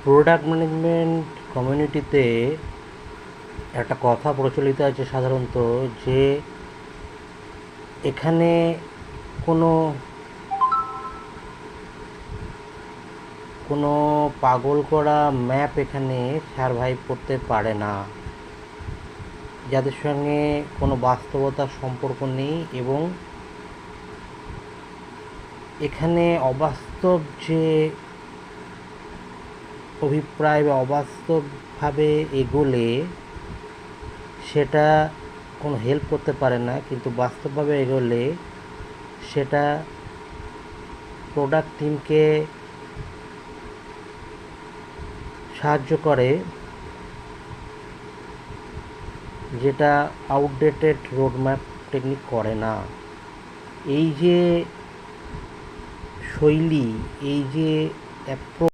Product management কমিউনিটিতে একটা কথা প্রচলিত আছে সাধারণত, যে এখানে কোনো কোনো পাগল করা ম্যাপ এখানে সারভাইভ করতে পারে না, যাদের সঙ্গে কোনো বাস্তবতার সম্পর্ক নেই এবং এখানে অবাস্তব যে অভিপ্রায় বা অবাস্তবভাবে এগোলে সেটা কোনো হেল্প করতে পারে না, কিন্তু বাস্তবভাবে এগোলে সেটা প্রোডাক্ট টিমকে সাহায্য করে, যেটা আউটডেটেড রোডম্যাপ টেকনিক করে না। এই যে শৈলী, এই যে অ্যাপ্রোচ